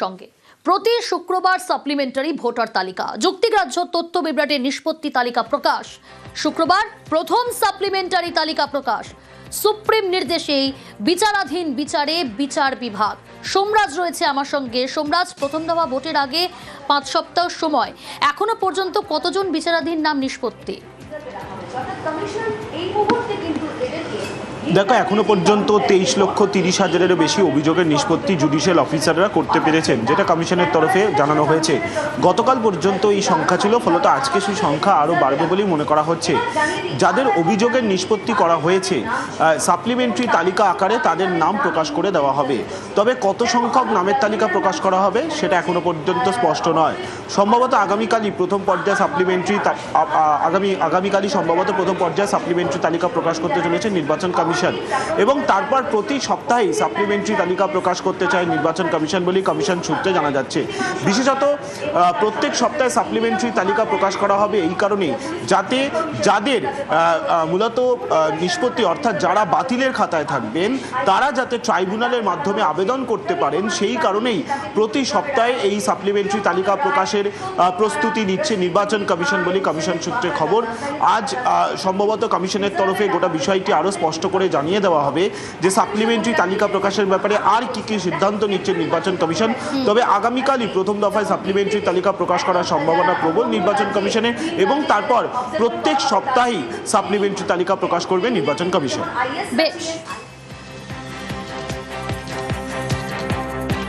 সঙ্গে প্রতি শুক্রবার সাপ্লিমেন্টারি ভোটার তালিকা যুক্তিগ্রাহ্য তথ্য বিভ্রাটের নিষ্পত্তি তালিকা প্রকাশ। শুক্রবার প্রথম সাপ্লিমেন্টারি তালিকা প্রকাশ। সুপ্রিম নির্দেশেই বিচারাধীন বিচারে বিচার বিভাগ। সোমরাজ রয়েছে আমার সঙ্গে। সোমরাজ, প্রথম দফা ভোটের আগে 5 সপ্তাহ সময়, এখনো পর্যন্ত কতজন বিচারাধীন নাম নিষ্পত্তি? দেখো, এখনো পর্যন্ত 23,30,000-এরও বেশি অভিযোগের নিষ্পত্তি জুডিশিয়াল অফিসাররা করতে পেরেছেন, যেটা কমিশনের তরফে জানানো হয়েছে। গতকাল পর্যন্ত এই সংখ্যা ছিল, ফলত আজকে সেই সংখ্যা আরও বাড়বে বলেই মনে করা হচ্ছে। যাদের অভিযোগের নিষ্পত্তি করা হয়েছে সাপ্লিমেন্টারি তালিকা আকারে তাদের নাম প্রকাশ করে দেওয়া হবে। তবে কত সংখ্যক নামের তালিকা প্রকাশ করা হবে সেটা এখনো পর্যন্ত স্পষ্ট নয়। সম্ভবত আগামীকালই প্রথম পর্যায়ে প্রথম পর্যায়ে সাপ্লিমেন্টারি তালিকা প্রকাশ করতে চলেছে নির্বাচন কমিশন, এবং তারপর প্রতি সপ্তাহেই সাপ্লিমেন্টারি তালিকা প্রকাশ করতে চায় নির্বাচন কমিশন বলেই কমিশন সূত্রে জানা যাচ্ছে। বিশেষত প্রত্যেক সপ্তাহে সাপ্লিমেন্টারি তালিকা প্রকাশ করা হবে এই কারণেই, যাতে যাদের মূলত নিষ্পত্তি অর্থাৎ যারা বাতিলের খাতায় থাকবেন তারা যাতে ট্রাইব্যুনালের মাধ্যমে আবেদন করতে পারেন, সেই কারণেই প্রতি সপ্তাহে এই সাপ্লিমেন্টারি তালিকা প্রকাশের প্রস্তুতি নিচ্ছে নির্বাচন কমিশন বলে কমিশন সূত্রে খবর। আজ সম্ভবত কমিশনের তরফে গোটা বিষয়টি আরও স্পষ্ট করে জানিয়ে দেওয়া হবে যে সাপ্লিমেন্টারি তালিকা প্রকাশের ব্যাপারে আর কি কি সিদ্ধান্ত নিচ্ছে নির্বাচন কমিশন। তবে আগামীকালই প্রথম দফায় সাপ্লিমেন্টারি তালিকা প্রকাশ করার সম্ভাবনা প্রবল নির্বাচন কমিশনের, এবং তারপর প্রত্যেক সপ্তাহেই সাপ্লিমেন্টারি তালিকা প্রকাশ করবে নির্বাচন কমিশন। বেশ।